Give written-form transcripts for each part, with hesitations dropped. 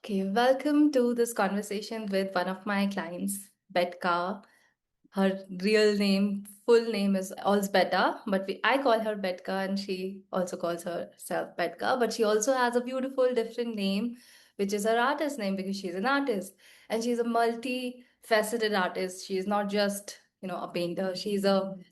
Okay, welcome to this conversation with one of my clients, Betka. Her real name, full name is also Beta, but I call her Betka and she also calls herself Betka. But she also has a beautiful different name, which is her artist name because she's an artist and she's a multifaceted artist. She's not just, a painter. She's an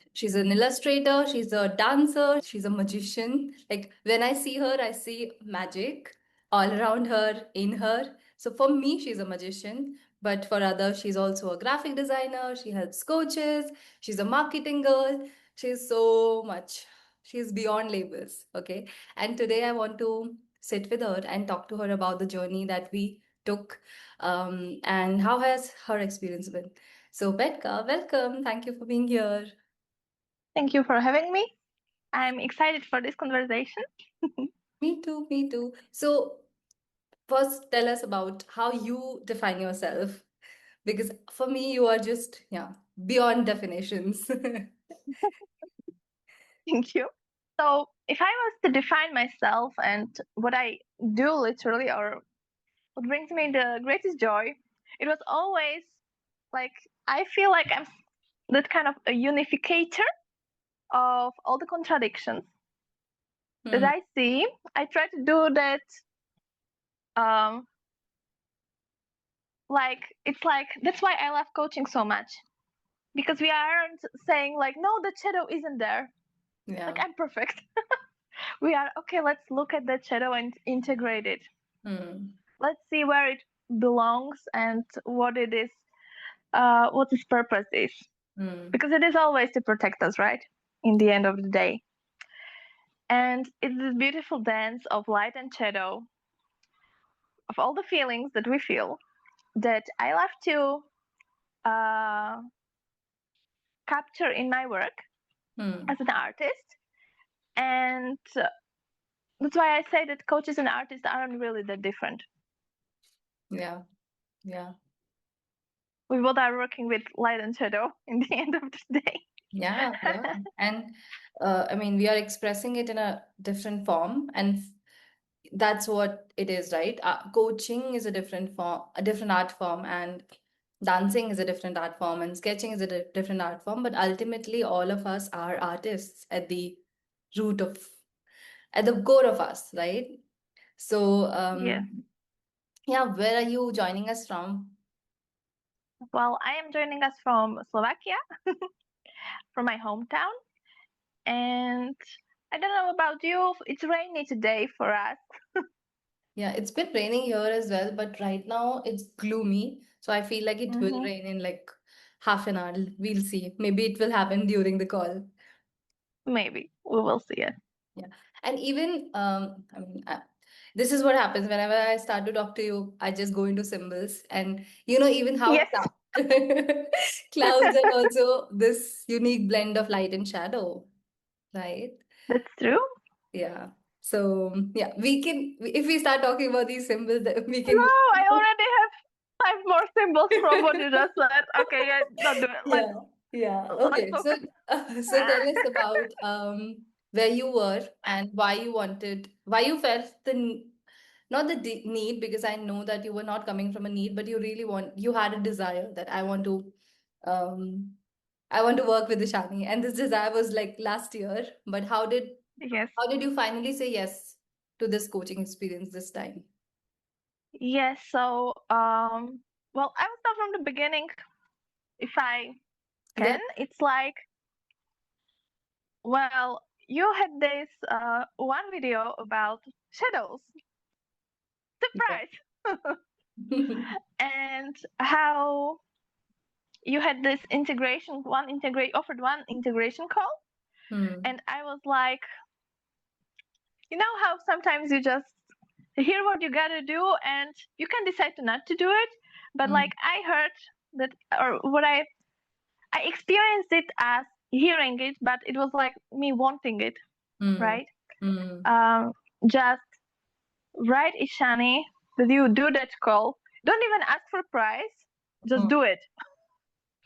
illustrator, she's a dancer, she's a magician. Like when I see her, I see magic all around her, in her. So for me, she's a magician. But for others, she's also a graphic designer. She helps coaches. She's a marketing girl. She's so much. She's beyond labels. Okay. And today I want to sit with her and talk to her about the journey that we took and how has her experience been. So, Betka, welcome. Thank you for being here. Thank you for having me. I'm excited for this conversation. Me too. Me too. So, first, tell us about how you define yourself. Because for me, you are just, yeah, beyond definitions. Thank you. So, if I was to define myself and what I do literally, or what brings me the greatest joy, it was always like I feel like I'm that kind of a unificator of all the contradictions that I see. I try to do that. Um, it's like that's why I love coaching so much, because we aren't saying like, no, the shadow isn't there. Yeah. Like I'm perfect. We are okay. Let's look at that shadow and integrate it. Let's see where it belongs and what it is, what its purpose is. Because it is always to protect us, right? In the end of the day. And it's this beautiful dance of light and shadow, of all the feelings that we feel, that I love to capture in my work as an artist. And that's why I say that coaches and artists aren't really that different. Yeah. Yeah. We both are working with light and shadow in the end of the day. Yeah. Yeah. And I mean, we are expressing it in a different form, and that's what it is, right? Coaching is a different form, a different art form, and dancing is a different art form, and sketching is a different art form. But ultimately, all of us are artists at the root of, at the core of us, right? So, Yes. yeah, where are you joining us from? Well, I am joining us from Slovakia, from my hometown. And I don't know about you, it's rainy today for us. Yeah, it's been raining here as well, but right now it's gloomy. So I feel like it will rain in like half an hour. We'll see. Maybe it will happen during the call. Maybe we will see it. Yeah. And even, this is what happens whenever I start to talk to you, I just go into symbols. And even how Yes. clouds are also this unique blend of light and shadow, right? That's true. Yeah. So yeah, we can if we start talking about these symbols, then we No, can. I already have 5 more symbols from what you just said. Okay, yeah, don't do it. Yeah, yeah. Let's Okay. So, focus. so tell us about where you were and why you felt not the need, because I know that you were not coming from a need, but you had a desire that um, I want to work with Ishani, and this desire was like last year. But Yes. how did you finally say yes to this coaching experience this time? Yes, so well, I will start from the beginning if I Yeah. can. It's like, well, you had this one video about shadows. Surprise! And how you had this offered one integration call, and I was like, you know how sometimes you just hear what you gotta do and you can decide to not to do it, but like I heard that, or what I experienced it as hearing it, but it was like me wanting it, right? Just right, Ishani, that you do that call. Don't even ask for price, just do it.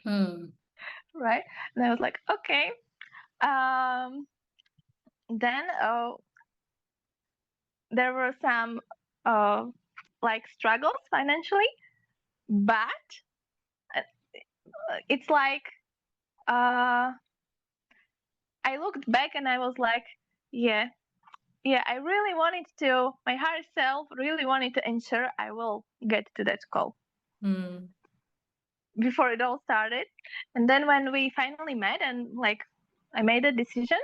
Right? And I was like, okay. Then there were some like struggles financially, but it's like I looked back and I was like, yeah, I really wanted to, my higher self really wanted to ensure I will get to that goal before it all started. And then when we finally met and like I made a decision,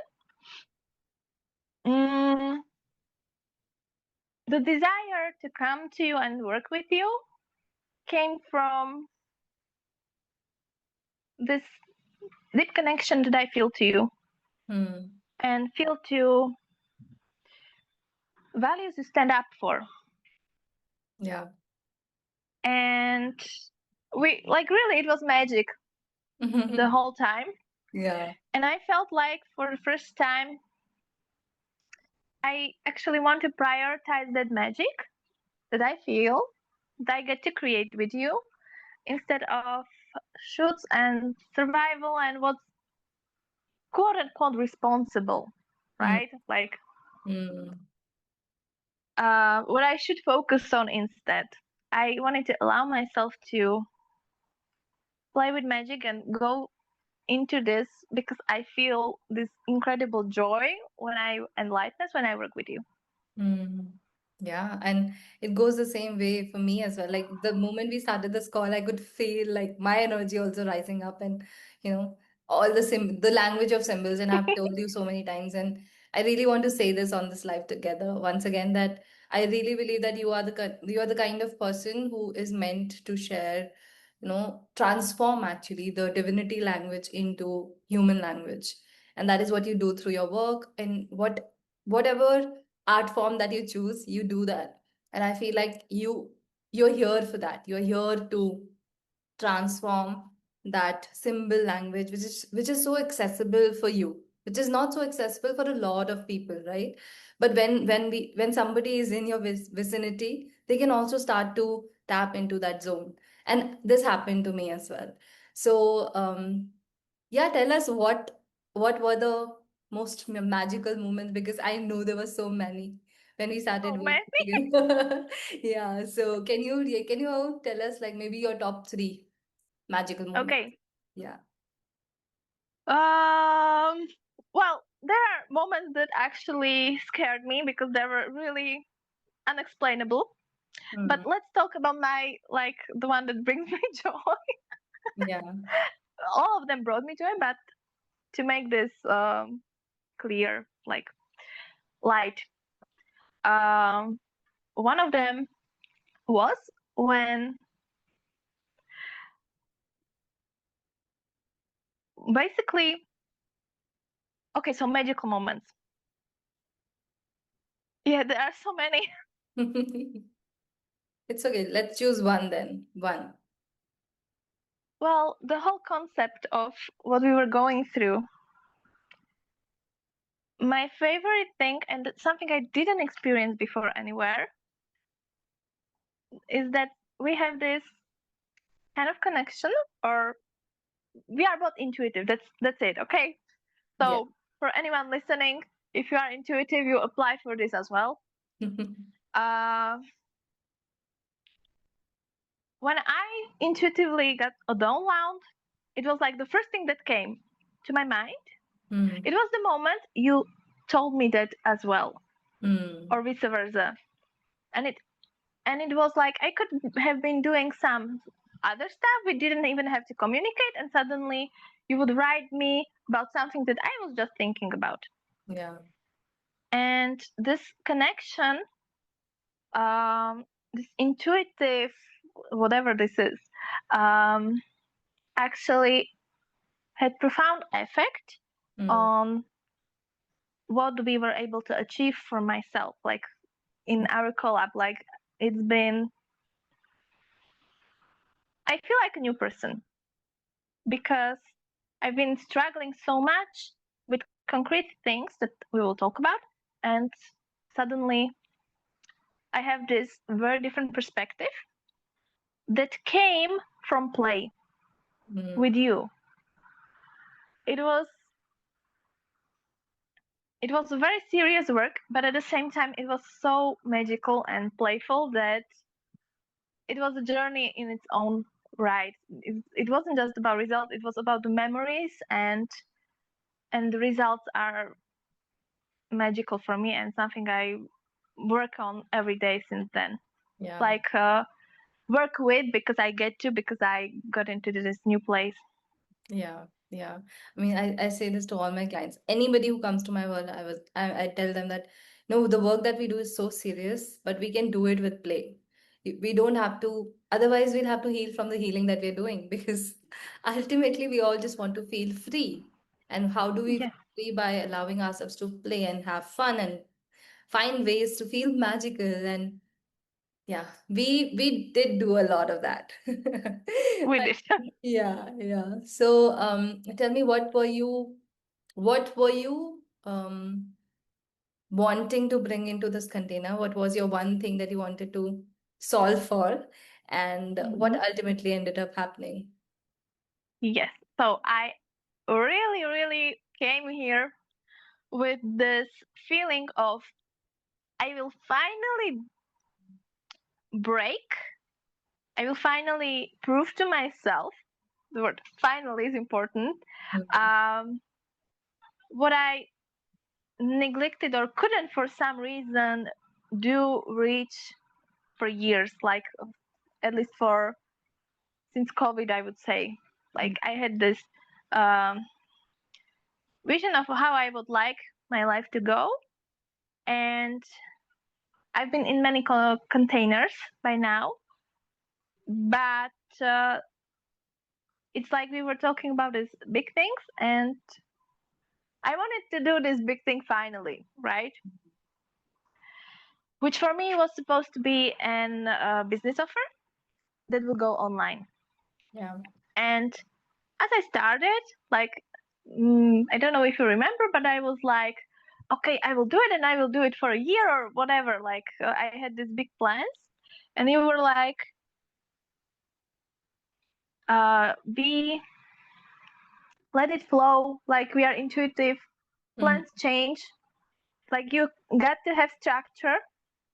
the desire to come to you and work with you came from this deep connection that I feel to you and feel to values you stand up for. Yeah. And we like really it was magic the whole time. Yeah. And I felt like for the first time I actually want to prioritize that magic that I feel that I get to create with you instead of shoots and survival and what's quote unquote responsible, right? Like what I should focus on instead. I wanted to allow myself to play with magic and go into this because I feel this incredible joy and lightness when I work with you. Yeah, and it goes the same way for me as well. Like the moment we started this call, I could feel like my energy also rising up, and you know, all the language of symbols. And I've told you so many times, and I really want to say this on this live together once again that I really believe that you are the kind of person who is meant to share, transform actually the divinity language into human language, and that is what you do through your work and whatever art form that you choose, you do that. And I feel like you're here for that. You're here to transform that symbol language, which is so accessible for you, which is not so accessible for a lot of people, right? But when somebody is in your vicinity, they can also start to tap into that zone. And this happened to me as well. So yeah, tell us what were the most magical moments, because I know there were so many when we Oh, started man. working. Yeah, so can you tell us like maybe your top three magical moments? Okay. Yeah. Well, there are moments that actually scared me because they were really unexplainable. But let's talk about my like the one that brings me joy. Yeah. All of them brought me joy, but to make this clear, like light, um, one of them was when basically, okay, so magical moments. Yeah, there are so many. It's okay. Let's choose one then. One. Well, the whole concept of what we were going through, my favorite thing, and it's something I didn't experience before anywhere, is that we have this kind of connection, or we are both intuitive. That's it. Okay. Yeah. So for anyone listening, if you are intuitive, you apply for this as well. Uh, when I intuitively got a download, it was like the first thing that came to my mind. It was the moment you told me that as well, or vice versa. And it was like I could have been doing some other stuff. We didn't even have to communicate, and suddenly you would write me about something that I was just thinking about. Yeah. And this connection, this intuitive, whatever this is, actually had profound effect on what we were able to achieve for myself. Like in our collab, like it's been, I feel like a new person because I've been struggling so much with concrete things that we will talk about, and suddenly I have this very different perspective that came from play with you. It was very serious work, but at the same time it was so magical and playful that it was a journey in its own right. It wasn't just about results, it was about the memories, and the results are magical for me and something I work on every day since then. Yeah. Like work with, because I got into this new place. Yeah, yeah. I mean, I say this to all my clients. Anybody who comes to my world, I tell them that no, the work that we do is so serious, but we can do it with play. We don't have to, otherwise we'll have to heal from the healing that we're doing because ultimately we all just want to feel free. And how do we feel Yes, free? By allowing ourselves to play and have fun and find ways to feel magical. And yeah, we did do a lot of that. with it. Yeah, yeah. So, tell me, what were you wanting to bring into this container? What was your one thing that you wanted to solve for, and what Mhm. ultimately ended up happening? Yes. So I really, really came here with this feeling of I will finally break. I will finally prove to myself. The word finally is important. Mm, Um, what I neglected or couldn't for some reason do reach for years, like at least for since COVID, I would say. Like mm, I had this um, vision of how I would like my life to go, and I've been in many containers by now, but it's like we were talking about these big things, and I wanted to do this big thing finally, right? Which for me was supposed to be an business offer that will go online. yeah. And as I started, like, I don't know if you remember, but I was like, okay, I will do it, and I will do it for a year or whatever. Like, I had these big plans, and you were like, be let it flow. Like, we are intuitive. Mm, Plans change. Like, you got to have structure,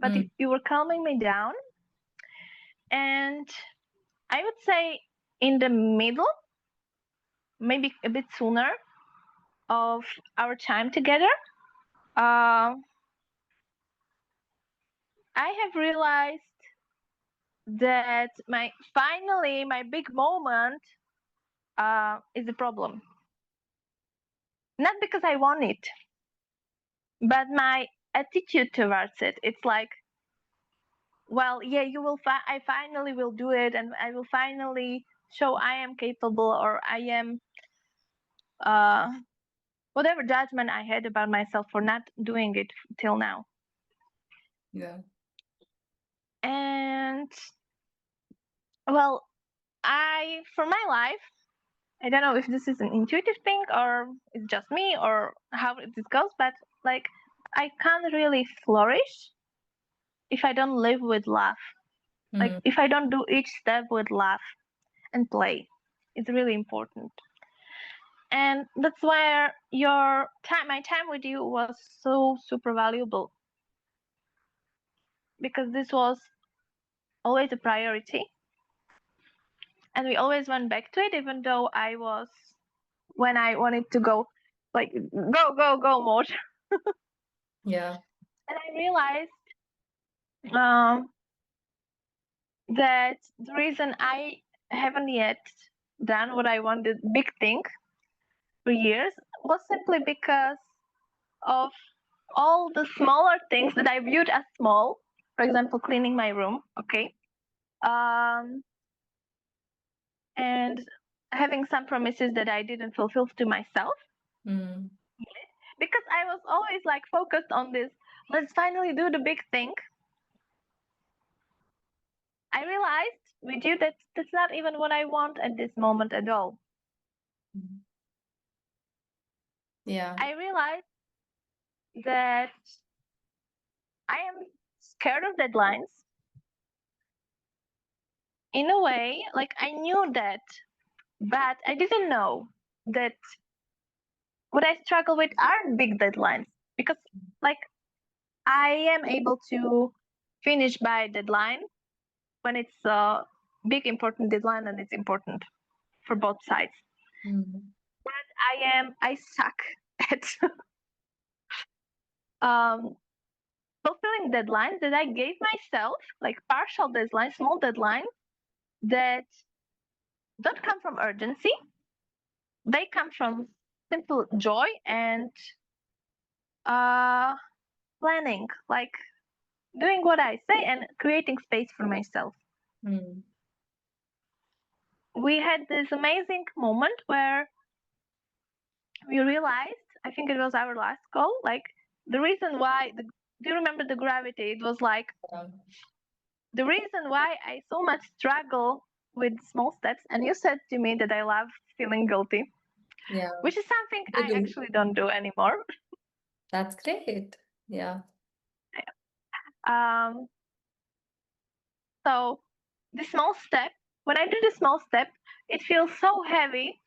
but mm, you were calming me down. And I would say in the middle, maybe a bit sooner, of our time together, uh, I have realized that my big moment is the problem. Not because I want it, but my attitude towards it. It's like, well, yeah, I finally will do it, and I will finally show I am capable, or I am uh, whatever judgment I had about myself for not doing it till now. yeah. And well, for my life, I don't know if this is an intuitive thing or it's just me or how this goes, but like I can't really flourish if I don't live with love. Like Mm, if I don't do each step with love and play. It's really important. And that's where my time with you was so super valuable, because this was always a priority. And we always went back to it, even though when I wanted to go, like, go mode. yeah. And I realized um, that the reason I haven't yet done what I wanted, big thing, for years, was simply because of all the smaller things that I viewed as small. For example, cleaning my room, okay, um, and having some promises that I didn't fulfill to myself, Mm, because I was always like focused on this. Let's finally do the big thing. I realized with you that that's not even what I want at this moment at all. yeah. I realized that I am scared of deadlines. In a way, like I knew that, but I didn't know that what I struggle with are big deadlines, because like I am able to finish by deadline, when it's a big important deadline and it's important for both sides. But I suck at fulfilling deadlines that I gave myself, like partial deadlines, small deadlines that don't come from urgency. They come from simple joy and planning, like doing what I say and creating space for myself. We had this amazing moment where we realized, I think it was our last call, like the reason why, do you remember the gravity? It was like the reason why I so much struggle with small steps. And you said to me that I love feeling guilty. Yeah. Which is something I actually don't do anymore. That's great. Yeah. So the small step, when I do the small step, it feels so heavy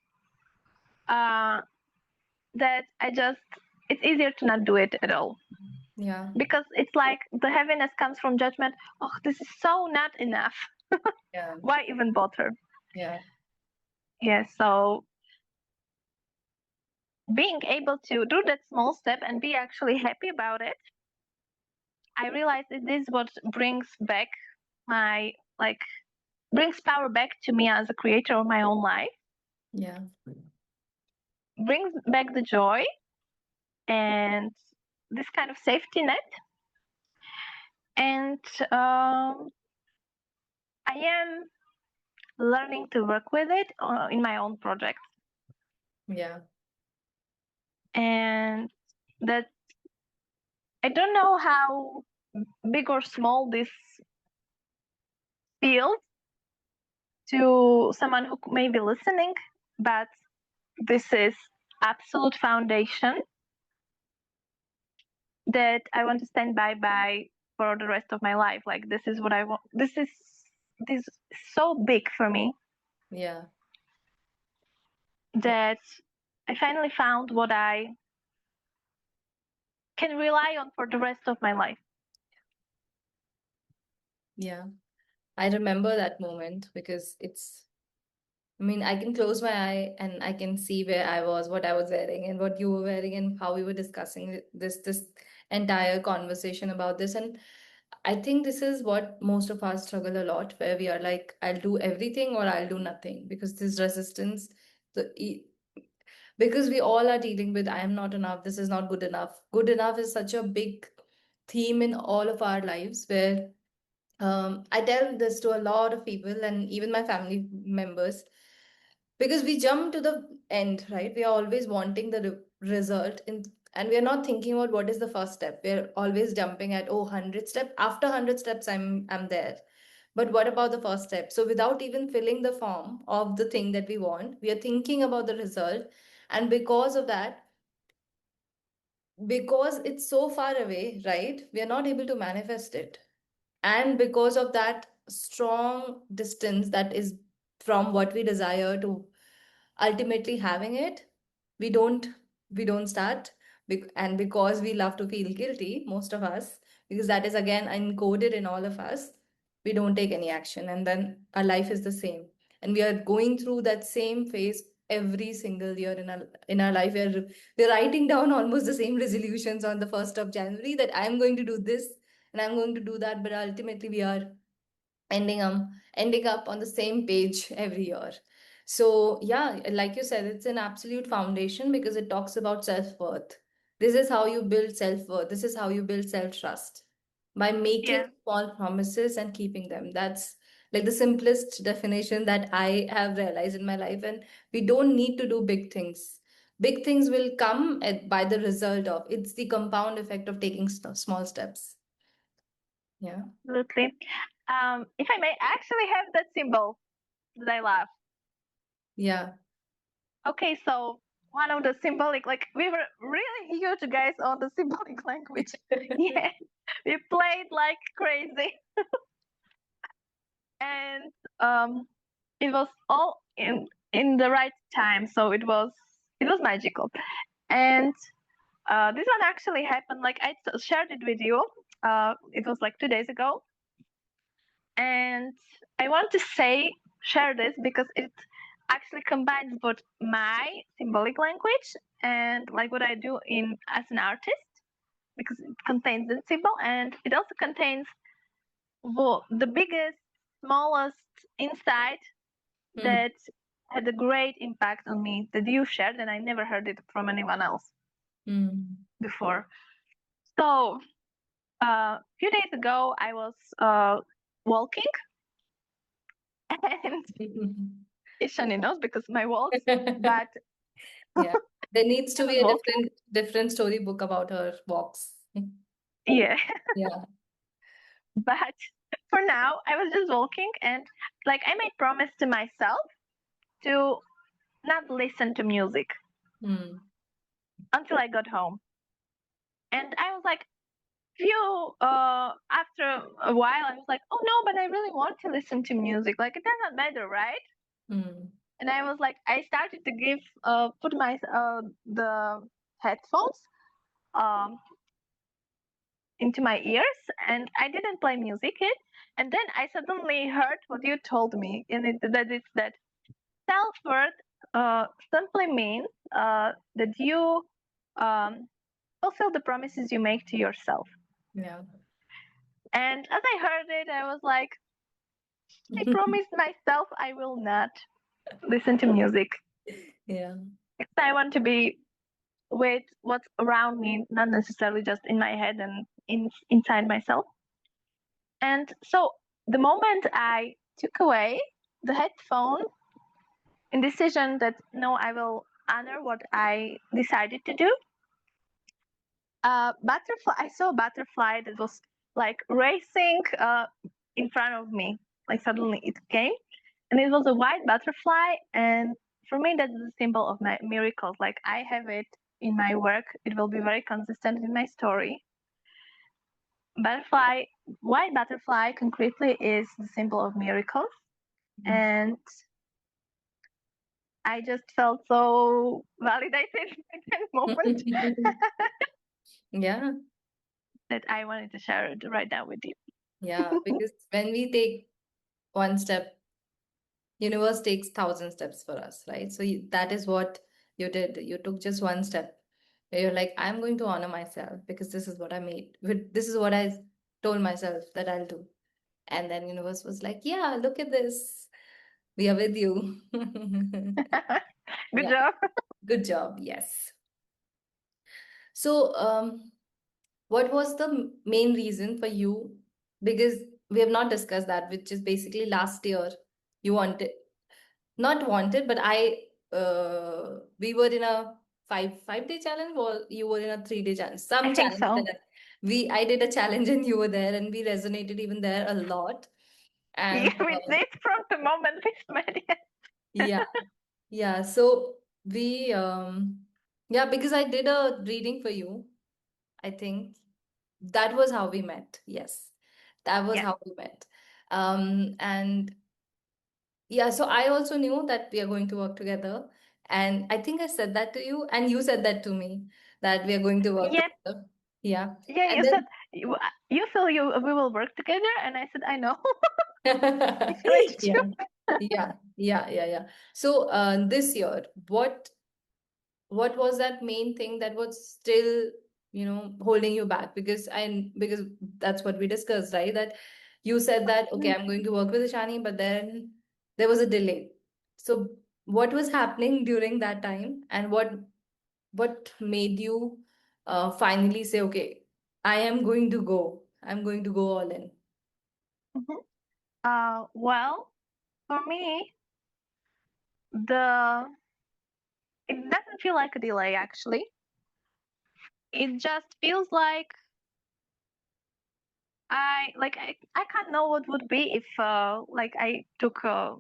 that it's easier to not do it at all. Yeah. Because it's like the heaviness comes from judgment. Oh, this is so not enough. Yeah. Why even bother? Yeah. Yeah, so being able to do that small step and be actually happy about it, I realized that this is what brings back brings power back to me as a creator of my own life. Yeah. Brings back the joy and this kind of safety net. And I am learning to work with it in my own projects. Yeah. And that I don't know how big or small this feels to someone who may be listening, but this is absolute foundation that I want to stand by for the rest of my life. Like this is what I want. This is so big for me. Yeah. That I finally found what I can rely on for the rest of my life. Yeah. I remember that moment because I mean, I can close my eye and I can see where I was, what I was wearing, and what you were wearing, and how we were discussing this entire conversation about this. And I think this is what most of us struggle a lot, where we are like, I'll do everything or I'll do nothing, because this resistance, because we all are dealing with, I am not enough, this is not good enough. Good enough is such a big theme in all of our lives, where I tell this to a lot of people and even my family members, because we jump to the end, right? We are always wanting the result and we are not thinking about what is the first step. We're always jumping at, oh, 100 step, after 100 steps I'm there. But what about the first step? So without even filling the form of the thing that we want, we are thinking about the result. And because of that, because it's so far away, right, we are not able to manifest it. And because of that strong distance that is from what we desire to ultimately having it, we don't we don't start. And because we love to feel guilty, most of us, because that is again encoded in all of us, we don't take any action, and then our life is the same, and we are going through that same phase every single year in our life. We're writing down almost the same resolutions on the 1st of January, that I'm going to do this and I'm going to do that, but ultimately we are ending up on the same page every year. So yeah, like you said, it's an absolute foundation because it talks about self-worth. This is how you build self-worth. This is how you build self-trust, by making small promises and keeping them. That's like the simplest definition that I have realized in my life. And we don't need to do big things. Big things will come by the result of, it's the compound effect of taking small steps. Yeah. Absolutely. If I may, I actually have that symbol that I love. Yeah. Okay, so one of the symbolic, like we were really huge guys on the symbolic language. Yeah, we played like crazy. And it was all in the right time, so it was magical. And this one actually happened, like I shared it with you. It was like 2 days ago. And I want to share this because it actually combines both my symbolic language and like what I do as an artist, because it contains the symbol and it also contains the biggest, smallest insight that had a great impact on me that you shared, and I never heard it from anyone else before. So a few days ago, I was walking, and Ishani knows because my walks, but yeah, there needs to be a walking. different storybook about her walks. Yeah. Yeah. But for now, I was just walking, and like I made promise to myself to not listen to music until I got home. And I was like, after a while, I was like, oh no, but I really want to listen to music. Like it doesn't matter, right? And I was like, I started to put my the headphones um into my ears, and I didn't play music yet. And then I suddenly heard what you told me, and that self-worth simply means that you um, fulfill the promises you make to yourself. Yeah. And as I heard it, I was like, I promised myself I will not listen to music. Yeah. Because I want to be with what's around me, not necessarily just in my head and inside myself. And so the moment I took away the headphone in decision that no, I will honor what I decided to do, butterfly. I saw a butterfly that was like racing in front of me. Like suddenly it came, and it was a white butterfly. And for me, that's the symbol of my miracles. Like I have it in my work. It will be very consistent in my story. Butterfly, white butterfly, concretely is the symbol of miracles, and I just felt so validated in that moment. Yeah. That I wanted to share it right now with you. Yeah, because when we take one step, universe takes 1,000 steps for us, right? So that is what you did. You took just one step. You're like, I'm going to honor myself because this is what I made. This is what I told myself that I'll do. And then universe was like, yeah, look at this. We are with you. Good Yeah, job. good job. Yes. So, what was the main reason for you? Because we have not discussed that, which is basically last year you wanted, not wanted, but we were in a five-day challenge, or you were in a 3-day challenge, I some think challenge so. that I did a challenge and you were there, and we resonated even there a lot. Yeah, And we did from the moment we met. yeah, yeah. So yeah, because I did a reading for you. I think that was how we met. Yes, that was Yeah. how we met. And yeah, so I also knew that we are going to work together. And I think I said that to you, and you said that to me, that we are going to work Yeah. together. Yeah. Yeah. And You said then you feel we will work together, and I said I know. I feel it yeah, too. yeah. So this year, what was that main thing that was still, holding you back? Because that's what we discussed, right? That you said that, okay, I'm going to work with Ishani, but then there was a delay. So what was happening during that time, and what made you finally say, okay, I'm going to go all in? Well, for me, the it doesn't feel like a delay actually. It just feels like I can't know what would be if like I took a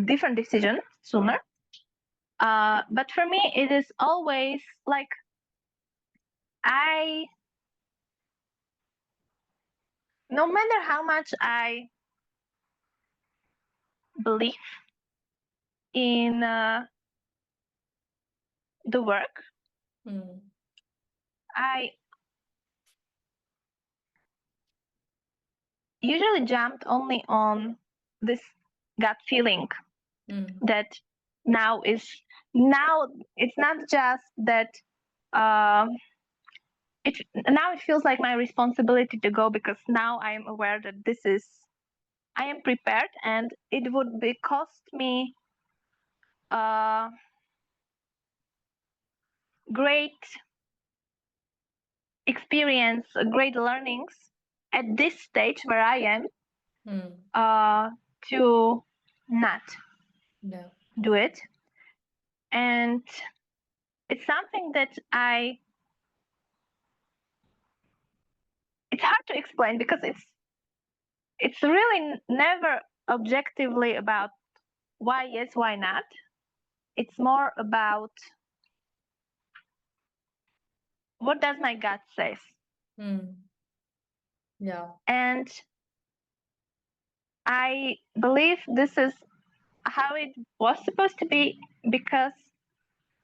different decision sooner. But for me, it is always like I, no matter how much I believe in the work, I usually jumped only on this gut feeling that now it's not just that now it feels like my responsibility to go, because now I am aware that I am prepared, and it would be cost me great experience, great learnings at this stage where I am to not do it. And it's something that it's hard to explain, because it's really never objectively about why yes, why not. It's more about what does my gut says. Yeah. And I believe this is how it was supposed to be, because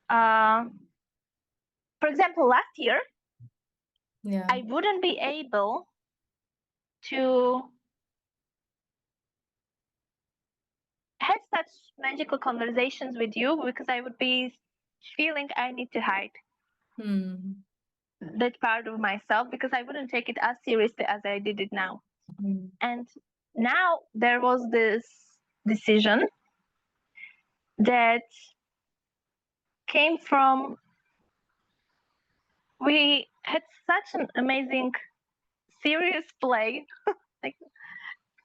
for example, last year I wouldn't be able to have such magical conversations with you, because I would be feeling I need to hide that part of myself, because I wouldn't take it as seriously as I did it now. And now there was this decision that came from, we had such an amazing serious play. Like,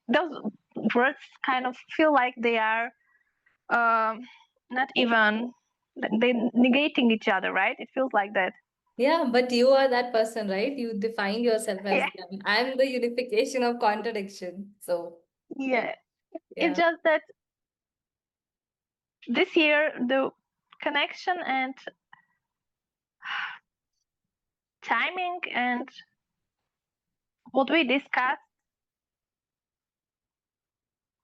those words kind of feel like they are not even, they negating each other, right? It feels like that. Yeah, but you are that person, right? You define yourself as them. I'm the unification of contradiction. So, yeah. It's just that this year the connection and timing and what we discussed,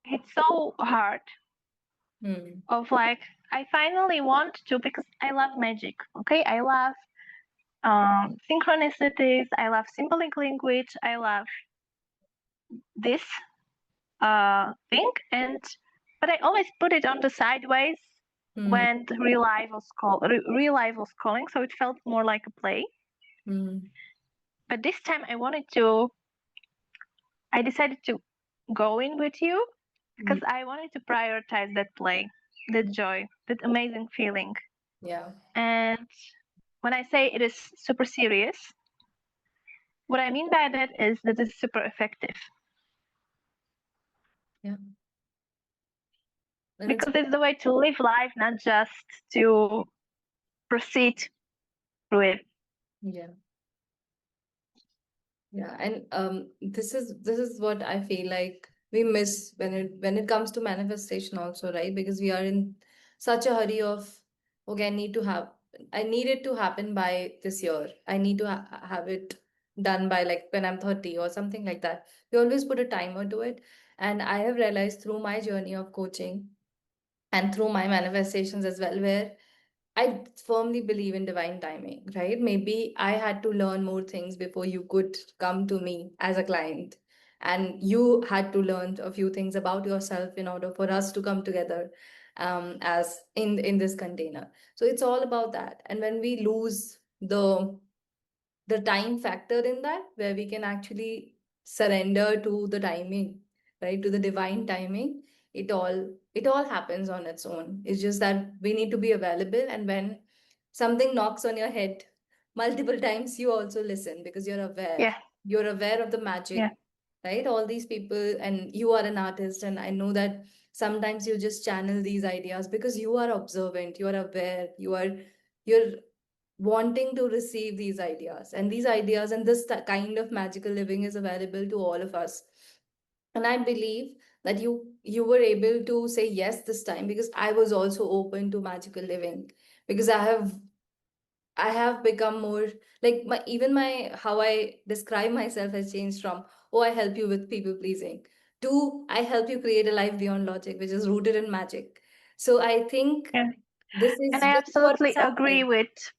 it's so hard. Of like, I finally want to, because I love magic. Okay, I love synchronicities. I love symbolic language. I love this thing, but I always put it on the sideways when the real life was calling. So it felt more like a play. But this time I decided to go in with you, because I wanted to prioritize that play, that joy, that amazing feeling. Yeah. And when I say it is super serious, what I mean by that is that it's super effective. Yeah. Because it's the way to live life, not just to proceed through it. Yeah. Yeah, and this is what I feel like we miss when it comes to manifestation also, right? Because we are in such a hurry of, okay, I need it to happen by this year. I need to have it done by like when I'm 30 or something like that. We always put a timer to it. And I have realized through my journey of coaching and through my manifestations as well, where I firmly believe in divine timing, right? Maybe I had to learn more things before you could come to me as a client. And you had to learn a few things about yourself in order for us to come together as in this container. So it's all about that. And when we lose the time factor in that, where we can actually surrender to the timing, right, to the divine timing, it all happens on its own. It's just that we need to be available, and when something knocks on your head multiple times, you also listen, because you're aware of the magic, right? All these people, and you are an artist, and I know that sometimes you just channel these ideas because you are observant, you are aware, you're wanting to receive these ideas, and these ideas and this kind of magical living is available to all of us. And I believe that you were able to say yes this time, because I was also open to magical living, because I have become more like my how I describe myself has changed from, oh, I help you with people pleasing, to I help you create a life beyond logic, which is rooted in magic. So I think this And is I this is what is absolutely agree happening. with.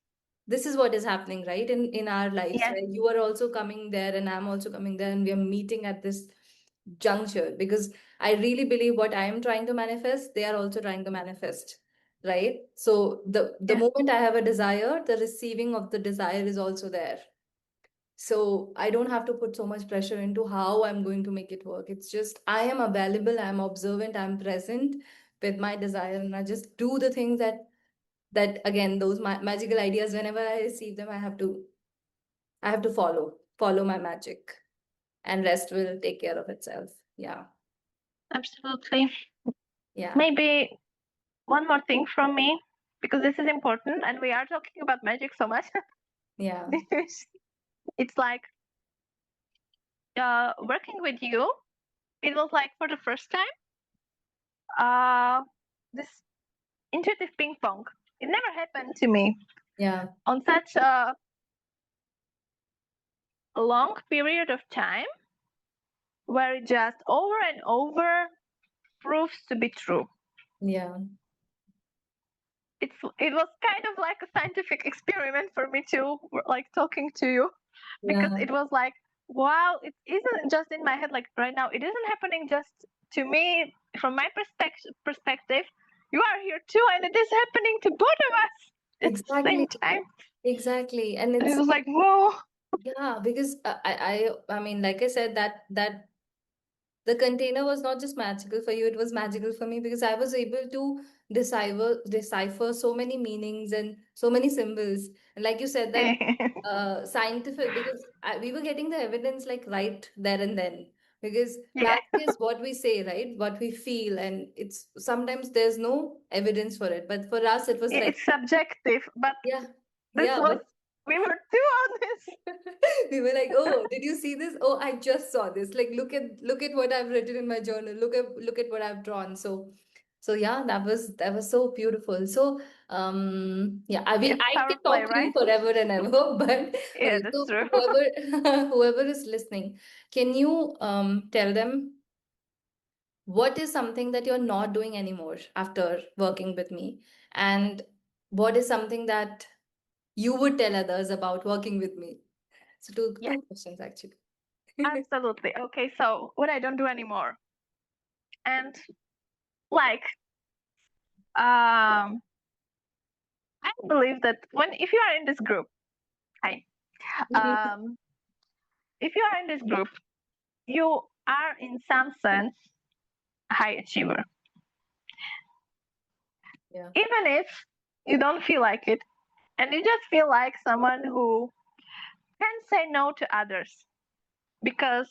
This is what is happening, right, in our lives, where you are also coming there and I'm also coming there, and we are meeting at this juncture, because I really believe what I am trying to manifest, they are also trying to manifest, right? So the Yeah. moment I have a desire, the receiving of the desire is also there. So I don't have to put so much pressure into how I'm going to make it work. It's just I am available, I'm observant, I'm present with my desire, and I just do the things that again, those magical ideas, whenever I receive them, I have to follow my magic, and rest will take care of itself. Yeah. Absolutely. Yeah. Maybe one more thing from me, because this is important and we are talking about magic so much. Yeah. It's like working with you, it was like for the first time, this intuitive ping pong. It never happened to me Yeah. on such a long period of time, where it just over and over proves to be true. Yeah. It was kind of like a scientific experiment for me too, like talking to you, because Yeah. it was like, wow, it isn't just in my head like right now. It isn't happening just to me from my perspective. You are here too, and it is happening to both of us at the same Exactly. time. Exactly. And And it it's, was like, whoa. yeah, because I mean, like I said, that the container was not just magical for you, it was magical for me, because I was able to decipher so many meanings and so many symbols. And like you said, that scientific, because we were getting the evidence like right there and then. Because Yeah, magic is what we say, right? What we feel, and it's sometimes there's no evidence for it. But for us, it was like, it's subjective, but yeah, this yeah, was, but we were too honest. we were like, oh, did you see this? Oh, I just saw this. Like, look at what I've written in my journal. Look at what I've drawn. So yeah, that was so beautiful. So yeah, Yeah, I can power play, talk to you right? forever and ever, but Yeah, okay. that's So true. whoever is listening, can you tell them what is something that you're not doing anymore after working with me, and what is something that you would tell others about working with me? So two Yeah, two questions actually. absolutely. Okay, so what I don't do anymore, and like, I believe that when if you are in this group, hi, um, if you are in this group, you are in some sense a high achiever, Yeah. even if you don't feel like it, and you just feel like someone who can say no to others, because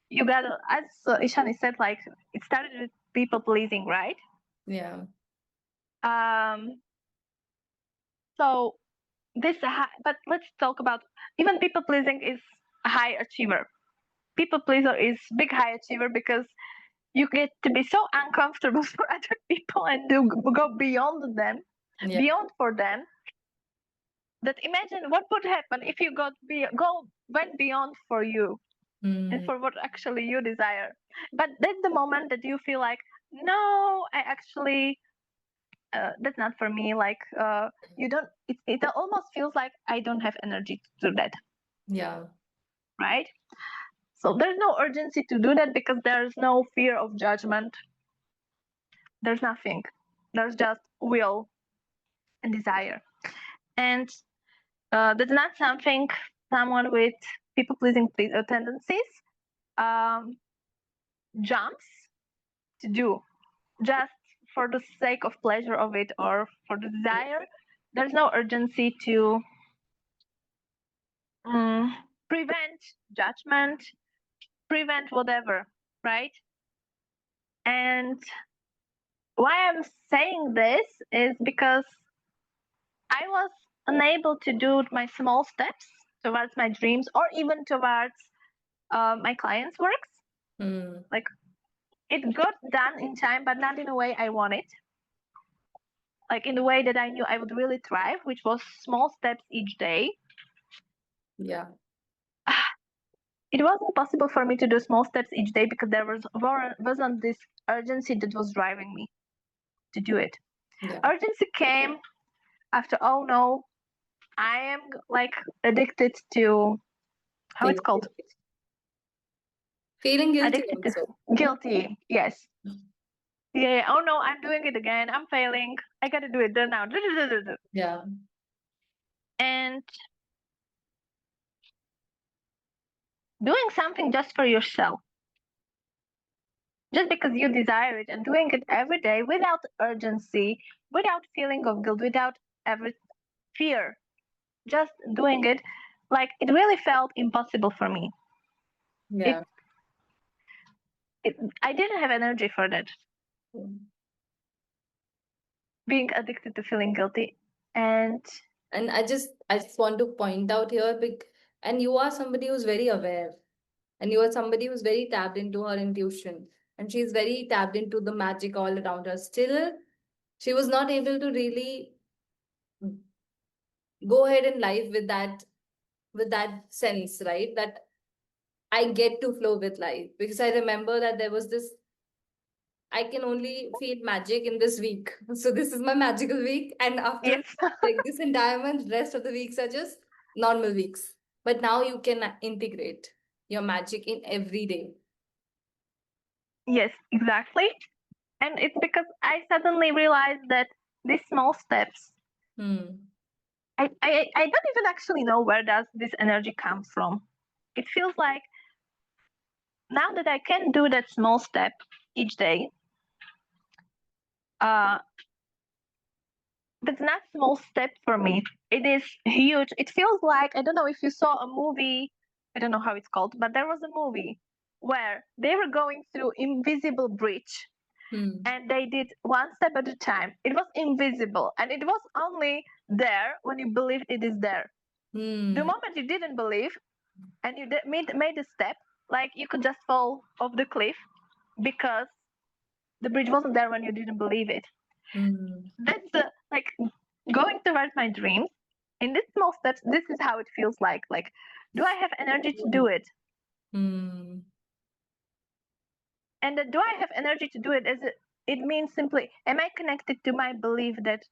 you got, as Ishani said, like it started with people pleasing, right? Yeah. Um, so this, but let's talk about, even people pleasing is a high achiever. People pleaser is big high achiever, because you get to be so uncomfortable for other people and to go beyond them, Yeah. beyond for them, that imagine what would happen if you went beyond for you and Mm, for what actually you desire. But that's the moment that you feel like, no, I actually, that's not for me. Like, you don't, it almost feels like I don't have energy to do that, yeah. right? So there's no urgency to do that, because there's no fear of judgment. There's nothing. There's just will and desire. And that's not something someone with people pleasing tendencies um, jumps to do just for the sake of pleasure of it, or for the desire. There's no urgency to prevent judgment, prevent whatever, right? And why I'm saying this is because I was unable to do my small steps towards my dreams, or even towards my clients' works. Mm, Like, it got done in time, but not in a way I wanted. Like, in the way that I knew I would really thrive, which was small steps each day. yeah. It wasn't possible for me to do small steps each day, because there wasn't this urgency that was driving me to do it. Yeah. Urgency came after, oh no, I am like addicted to, how it's Big- called, Feeling guilty addicted also. to guilty. Yes. Yeah. Oh no, I'm doing it again. I'm failing. I gotta do it now. Yeah. And doing something just for yourself, just because you desire it, and doing it every day without urgency, without feeling of guilt, without ever fear, just doing it, like it really felt impossible for me. Yeah. It I didn't have energy for that. Being addicted to feeling guilty, and And I just want to point out here, and you are somebody who's very aware, and you are somebody who's very tapped into her intuition, and she's very tapped into the magic all around her. Still, she was not able to really go ahead in life with that sense, right? That I get to flow with life, because I remember that there was this, I can only feel magic in this week. So this is my magical week. And after yes. like this entire month, rest of the weeks are just normal weeks. But now you can integrate your magic in every day. Yes, exactly. And it's because I suddenly realized that these small steps, Hmm. I don't even actually know where does this energy come from. It feels like now that I can do that small step each day, uh, that's not small step for me. It is huge. It feels like, I don't know if you saw a movie, I don't know how it's called, but there was a movie where they were going through invisible bridge, Hmm. and they did one step at a time. It was invisible, and it was only there when you believed it is there. The Hmm. moment you didn't believe and you made a step, like you could just fall off the cliff because the bridge wasn't there when you didn't believe it. Hmm. That's like going towards my dreams. In these small steps, this is how it feels like. Like, do I have energy to do it? Hmm. And do I have energy to do it? It means simply, am I connected to my belief that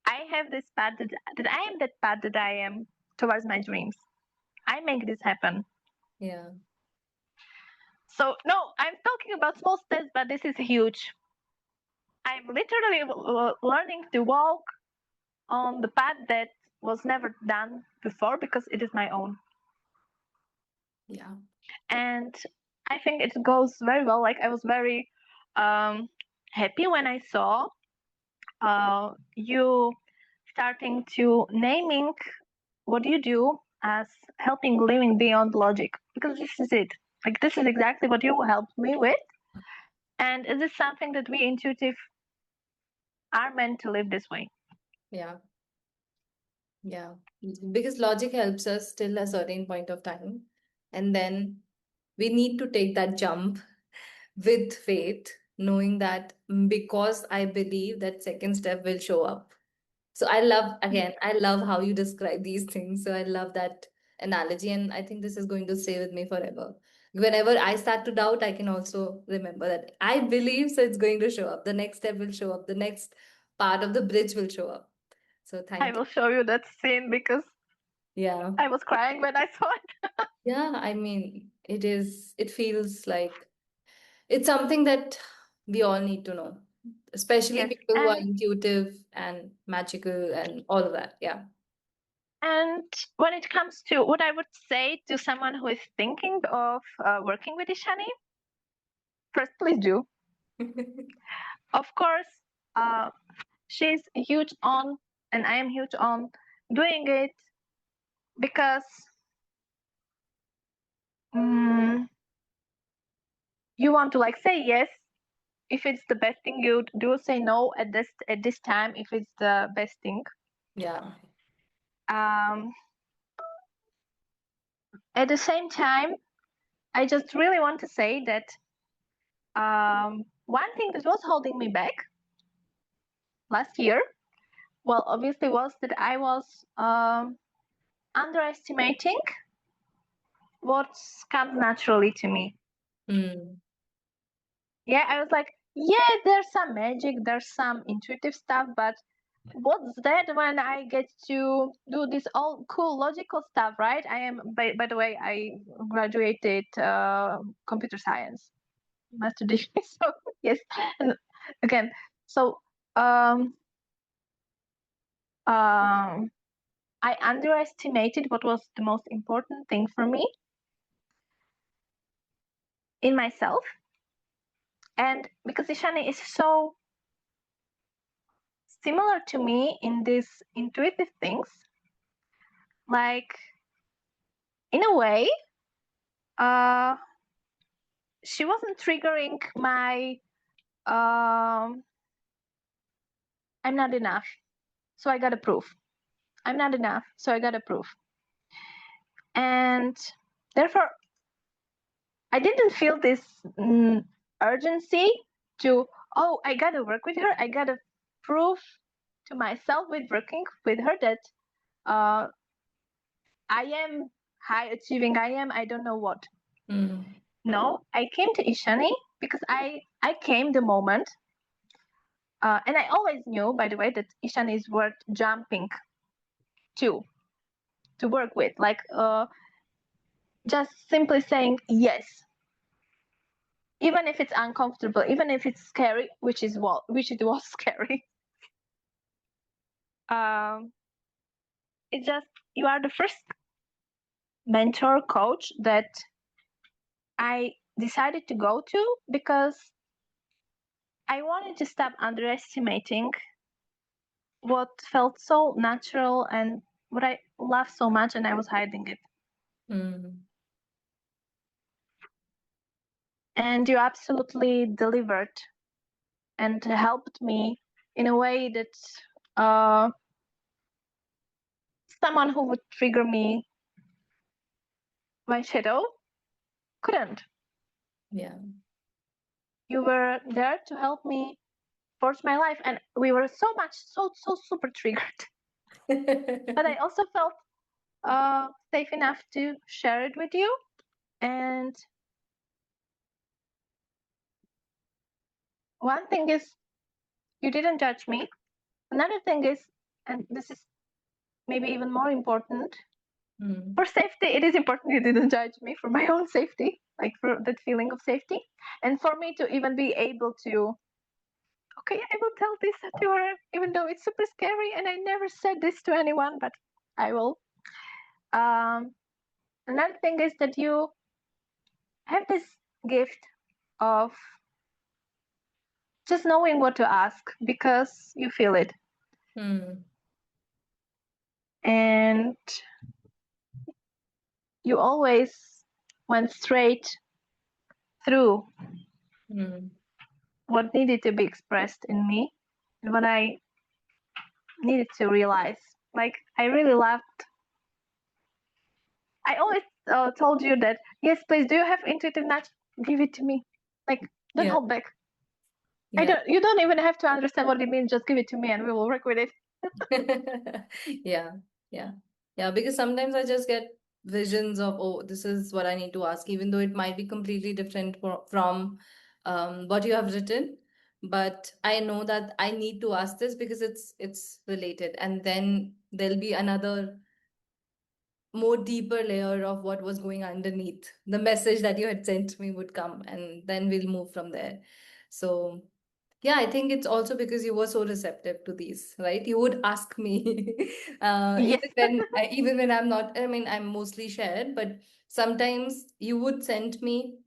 I have this path, that I am that path that I am towards my dreams? I make this happen. Yeah. So, no, I'm talking about small steps, but this is huge. I'm literally learning to walk on the path that was never done before because it is my own. Yeah. And I think it goes very well. Like, I was very happy when I saw you starting to naming what you do as helping living beyond logic, because this is it. Like, this is exactly what you helped me with, and is this something that we intuitive are meant to live this way? Yeah. Yeah. Because logic helps us till a certain point of time. And then we need to take that jump with faith, knowing that because I believe that second step will show up. So I love how you describe these things. So I love that analogy. And I think this is going to stay with me forever. Whenever I start to doubt, I can also remember that I believe, so it's going to show up. The next step will show up. The next part of the bridge will show up. So I thank you. will show you that scene because Yeah. I was crying when I saw it. Yeah. I mean, it feels like it's something that we all need to know, especially Yes, people who are intuitive and magical and all of that. Yeah. and when it comes to what I would say to someone who is thinking of working with Ishani, first, please do. Of course, uh, she's huge on, and I am huge on doing it because you want to like say yes if it's the best thing you do, say no at this time if it's the best thing. Yeah. Um, at the same time, I just really want to say that one thing that was holding me back last year, well, obviously, was that I was underestimating what comes naturally to me. Mm. Yeah, I was like, yeah, there's some magic, there's some intuitive stuff, but what's that when I get to do this all cool logical stuff, right? I am, by the way, I graduated computer science master degree. So yes, and again, so um, um, I underestimated what was the most important thing for me in myself, and because Ishani is so similar to me in these intuitive things, like in a way, uh, she wasn't triggering my I'm not enough, so I gotta prove. I'm not enough, so I gotta prove. And therefore, I didn't feel this urgency to, oh, I gotta work with her. I gotta prove to myself with working with her that I am high achieving. I don't know what. No, I came to Ishani because I came the moment, and I always knew, by the way, that Ishani is worth jumping to work with. Like just simply saying yes, even if it's uncomfortable, even if it's scary, which it was scary. Um, it's just you are the first mentor coach that I decided to go to because I wanted to stop underestimating what felt so natural and what I love so much, and I was hiding it. And you absolutely delivered and helped me in a way that someone who would trigger me, my shadow, couldn't. Yeah. You were there to help me forge my life, and we were so super triggered. But I also felt safe enough to share it with you. And one thing is, you didn't judge me. Another thing is, and this is maybe even more important, for safety, it is important you didn't judge me for my own safety, like for that feeling of safety. And for me to even be able to, okay, I will tell this to her, even though it's super scary and I never said this to anyone, but I will. Another thing is that you have this gift of just knowing what to ask because you feel it. And you always went straight through what needed to be expressed in me and what I needed to realize. Like, I really loved. I always told you that, yes, please, do you have intuitive nudge? Give it to me. Like, don't Yeah. hold back. Yeah. You don't even have to understand what it means. Just give it to me and we will work with it. Yeah. Yeah. Yeah. Because sometimes I just get visions of, oh, this is what I need to ask, even though it might be completely different from what you have written. But I know that I need to ask this because it's related. And then there'll be another more deeper layer of what was going underneath. The message that you had sent me would come, and then we'll move from there. So yeah, I think it's also because you were so receptive to these, right? You would ask me, Yes. even when I'm not. I mean, I'm mostly shared, but sometimes you would send me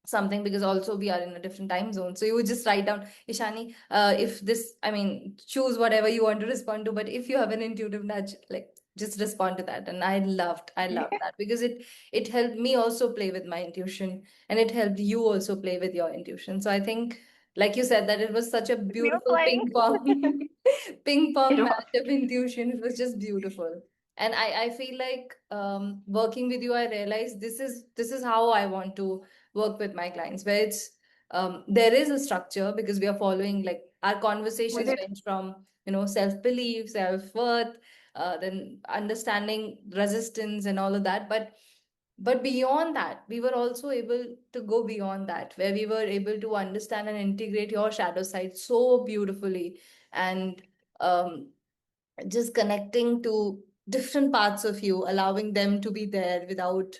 something because also we are in a different time zone. So you would just write down, Ishani, if this, I mean, choose whatever you want to respond to, but if you have an intuitive nudge, like just respond to that. And I loved that because it helped me also play with my intuition and it helped you also play with your intuition. So I think, like you said, that it was such a We were beautiful playing. ping pong, ping It pong was. match of intuition. It was just beautiful. And I feel like working with you, I realized this is how I want to work with my clients, where it's there is a structure because we are following, like, our We conversations did. range from self-belief, self-worth, then understanding resistance and all of that, but beyond that we were also able to go beyond that, where we were able to understand and integrate your shadow side so beautifully. And um, just connecting to different parts of you, allowing them to be there without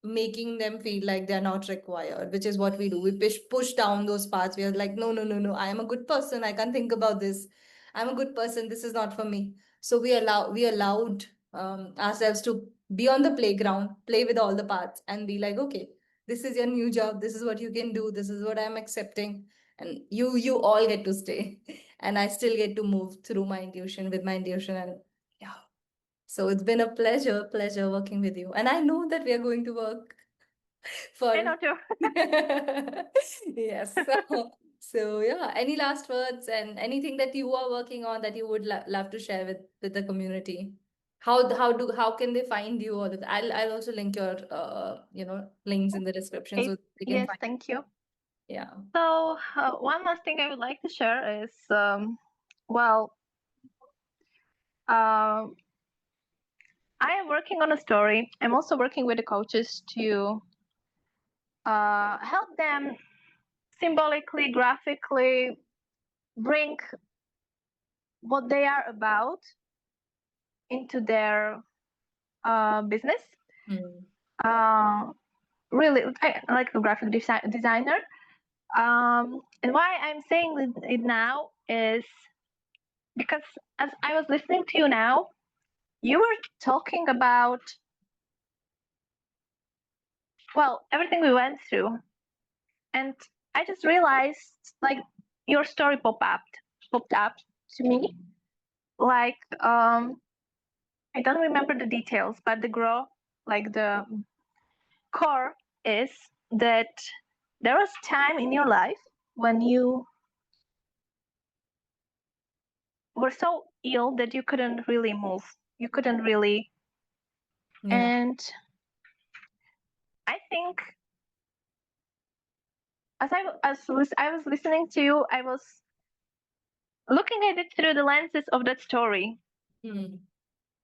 making them feel like they're not required, which is what we do. We push down those parts. We are like, no, no, no, no, I am a good person. I can't think about this. I'm a good person. This is not for me. So we allowed ourselves to be on the playground, play with all the parts, and be like, okay, this is your new job. This is what you can do. This is what I'm accepting. And you all get to stay. And I still get to move through my intuition with my intuition. And yeah, so it's been a pleasure working with you. And I know that we are going to work I for know too. yes. So yeah, any last words and anything that you are working on that you would love to share with the community? How can they find you? Or I'll also link your links in the description Okay. so they can Yes, find. thank you. Yeah. So, one last thing I would like to share is, well, um, I am working on a story. I'm also working with the coaches to help them symbolically, graphically bring what they are about into their business. Mm. Really, I like a graphic designer. And why I'm saying it now is because as I was listening to you now, you were talking about, well, everything we went through. And I just realized, like, your story popped up to me. Like, I don't remember the details, but the core is that there was time in your life when you were so ill that you couldn't really move. You couldn't really. Yeah. And I think I was listening to you, I was looking at it through the lenses of that story. Mm.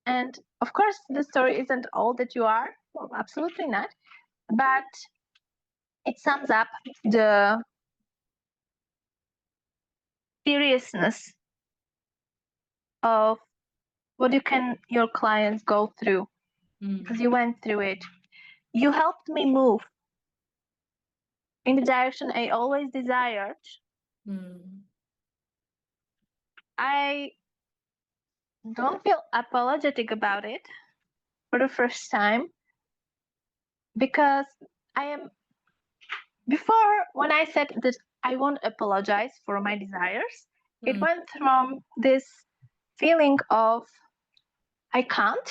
And of course, the story isn't all that you are. Well, absolutely not. But it sums up the seriousness of what your clients go through because you went through it. You helped me move in the direction I always desired. Mm. I don't feel apologetic about it for the first time because I am before when I said that I won't apologize for my desires, it went from this feeling of I can't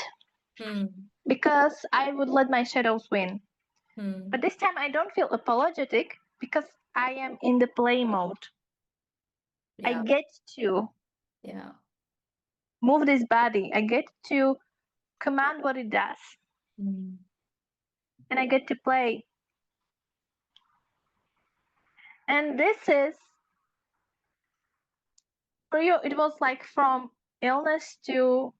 because I would let my shadows win. But this time I don't feel apologetic because I am in the play mode. I Yeah. get to Yeah. move this body. I get to command what it does. Mm. And I get to play. And this is for you, it was like from illness to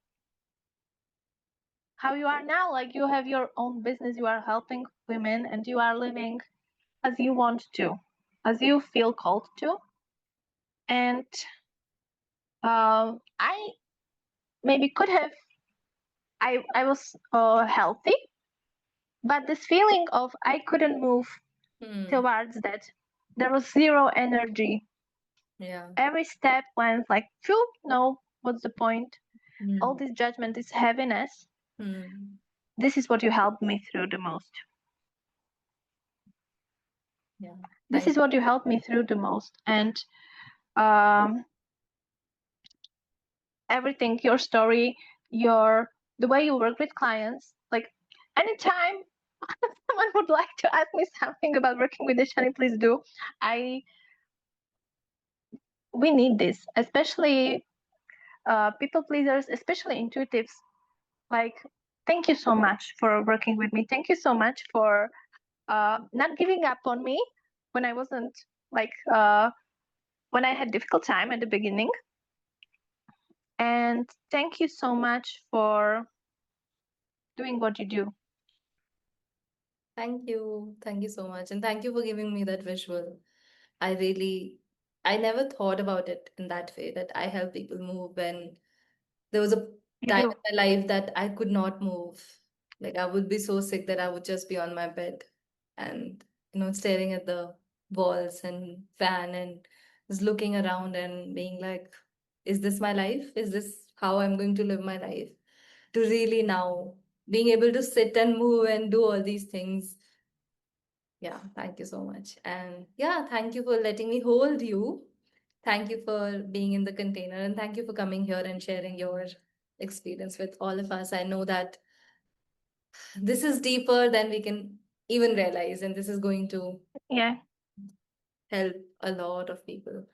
how you are now. Like you have your own business, you are helping women, and you are living as you want to, as you feel called to. And I maybe could have, I was healthy, but this feeling of I couldn't move towards that, there was zero energy. Yeah. Every step went like, phew, no, what's the point? All this judgment, this heaviness, this is what you helped me through the most. Yeah. This is what you helped me through the most. And everything, your story, the way you work with clients, like anytime someone would like to ask me something about working with Ishani, please do. We need this, especially people pleasers, especially intuitives. Like, thank you so much for working with me. Thank you so much for not giving up on me when I wasn't like when I had difficult time at the beginning. And thank you so much for doing what you do. Thank you. Thank you so much. And thank you for giving me that visual. I really I never thought about it in that way, that I help people move, when there was a You time do. in my life that I could not move. Like I would be so sick that I would just be on my bed and, staring at the walls and fan and just looking around and being like, is this my life? Is this how I'm going to live my life? To really now being able to sit and move and do all these things. Yeah, thank you so much. And yeah, thank you for letting me hold you. Thank you for being in the container, and thank you for coming here and sharing your experience with all of us. I know that this is deeper than we can even realize, and this is going to Yeah. help a lot of people.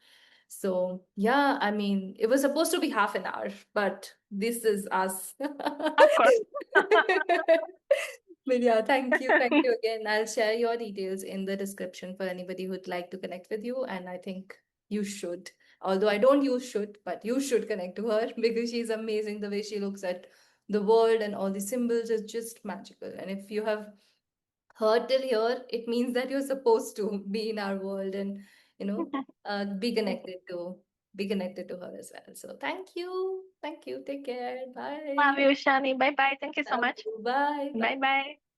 So, yeah, I mean, it was supposed to be half an hour, but this is us. Of course. But yeah, thank you. Thank you again. I'll share your details in the description for anybody who'd like to connect with you. And I think you should. Although I don't use should, but you should connect to her because she's amazing. The way she looks at the world and all the symbols is just magical. And if you have heard till here, it means that you're supposed to be in our world and, you know, be Thank you. connected to her as well. So thank you. Thank you. Take care. Bye. Love you, Shani. Bye bye. Thank you so Love much. you. Bye. Bye Bye. bye.